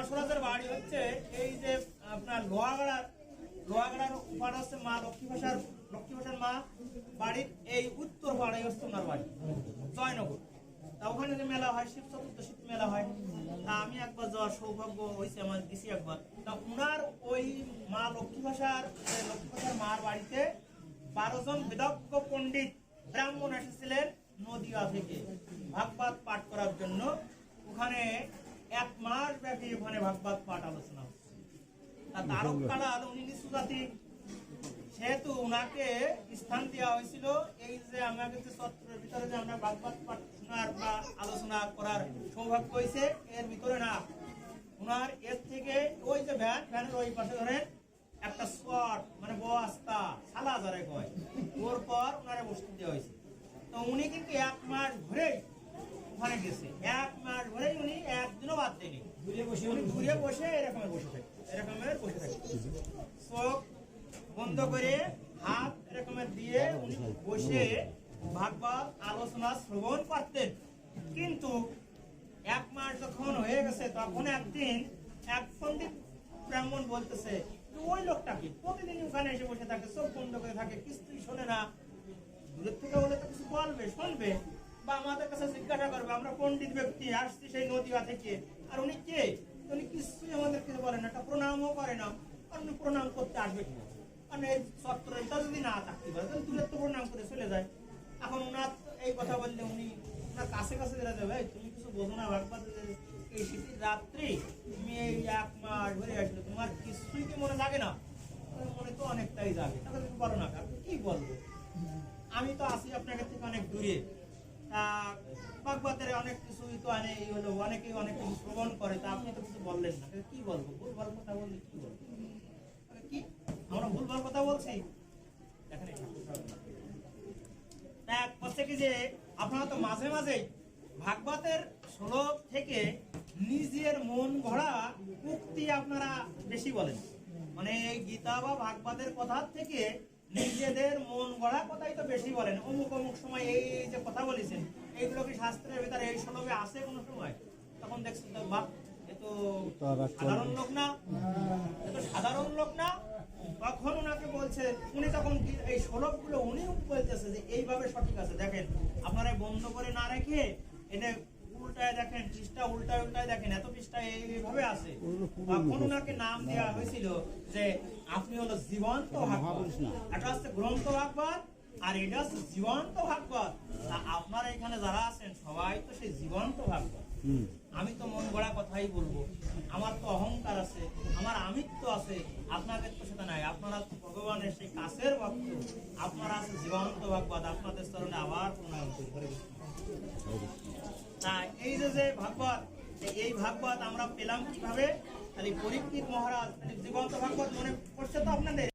যশোরাজের বাড়ি হচ্ছে এই যে আপনার লোহাগড়ার উপার হচ্ছে মা লক্ষ্মী ভাষার মা বাড়ির এই উত্তর পাড়ায় হচ্ছে ওনার বাড়ি জয়নগর। তা ওখানে যে মেলা হয় শিব চতুর্দশী মেলা হয়, তা আমি একবার যাওয়ার সৌভাগ্য হয়েছে আমার, দিছি একবার। তা উনার ওই মা লক্ষ্মী ভাষার মার বাড়িতে 12 জন বিদগ্ধ পণ্ডিত ব্রাহ্মণ এসেছিলেন নদিয়া থেকে ভাগবত পাঠ করার জন্য। ওখানে 1 মাস ব্যাপী ওখানে ভাগবত পাঠ আলোচনা হচ্ছে। তারক কাড়াল উনি নিচু জাতি, সেহেতু উনাকে স্থান দেওয়া হয়েছিল এই যে আমাকে যে সত্রের ভিতরে যে আমরা ভাগবত পাঠ শোনার বা আলোচনা করার সৌভাগ্য হয়েছে, এর ভিতরে না উনার এর থেকে ওই যে ভ্যানের ওই পাশে ধরেন একটা স্পট মানে বস্তা সালা যারা কয়, ওর পর ওনারে বসতে দেওয়া হয়েছে। তো উনি কিন্তু 1 মাস ধরেই ওখানে গেছে, 1 মাস ধরেই উনি একদিনও বাদ দেয়নি, ঘুরে বসে এরকমের বসে থাকে চোখ বন্ধ করে হাত এরকমের দিয়ে উনি বসে ভাগবত আলোচনা শ্রবণ করতেন। কিন্তু 1 মাস যখন হয়ে গেছে তখন একদিন এক পণ্ডিত ব্রাহ্মণ বলতেছে ওই লোকটাকে প্রতিদিন ওখানে এসে বসে থাকে, চোখ বন্ধ করে থাকে, কিছুই শোনে না। দূরের থেকে হলে তো কিছু বলবে, শুনবে বা আমাদের কাছে জিজ্ঞাসা করবে আমরা পণ্ডিত ব্যক্তি আসছি সেই নদিয়া থেকে, আর উনি কে? উনি কিছুই আমাদের কিছু বলেন না, একটা প্রণামও করে না। আর উনি প্রণাম করতে আসবে কিনা, মানে সত্তরটা যদি না থাকতে পারে তাহলে দূরের তো প্রণাম করে চলে যায়। এখন ওনার এই কথা বললে উনি ওনার কাছে যেটা যাবে, তুমি কিছু বোঝো না ভাগবত, এই শীতের রাত্রি তুমি এই 1 মাস ধরে আসলে তোমার কিছুই কি মনে লাগে না? মনে তো অনেকটাই যাবে, তাহলে তুমি বলো না কি বলবো, আমি তো আছি আপনার থেকে অনেক দূরে। ভাগবতের অনেক কিছুই তো অনেকেই অনেক কিছু শ্রবণ করে, তা আপনি তো কিছু বললেন না, কি বলবো? ভুলভাল কথা বললে কি বলবো? কি আমরা ভুলভাল কথা বলছি? দেখেন কি যে আপনারা তো মাঝে মাঝে ভাগবতের শ্লোক থেকে নিজের মন গড়া উক্তি আপনারা বেশি বলেন, মানে গীতা বা ভাগবতের কথা থেকে নিজেদের মন গড়া কথাই তো বেশি বলেন। অমুক অমুক সময় এই যে কথা বলেছেন, এইগুলো কি শাস্ত্রের ভিতরে এই শ্লোকে আছে কোনো সময়? তখন দেখছেন তো বাপ এ তো সাধারণ লোক না, সাধারণ লোক না। তখন ওনাকে বলছে, উনি তখন এই শ্লোকগুলো উনি বলতেছে যে এইভাবে সঠিক আছে। দেখেন আপনারা বন্ধ করে না রেখে এটা উল্টায় দেখেন, পৃষ্ঠা উল্টায় দেখেন, এত পৃষ্ঠা এইভাবে আছে। তখন ওনাকে নাম দেওয়া হয়েছিল যে আপনি হলো জীবন্ত ভাগবত। এটা হচ্ছে গ্রন্থ ভাগবত আর এটা হচ্ছে জীবন্ত ভাগবত। আপনারা এখানে যারা আছেন সবাই তো সেই জীবন্ত ভাগবত। আমি তো মন গড়া কথাই বলবো, আমার তো অহংকার আছে, আমার আমিত্ব আছে, আপনাদের তো সেটা নাই। আপনারা তো ভগবানের সেই কাছের ভক্ত, আপনারা আছে জীবন্ত ভাগবত। আপনাদের চরণে আবার প্রণাম করি। এই যে ভাগবত, এই ভাগবত আমরা পেলাম কিভাবে? তাহলে পরীক্ষিত মহারাজ জীবন্ত ভাগবত মনে পড়ছে তো আপনাদের?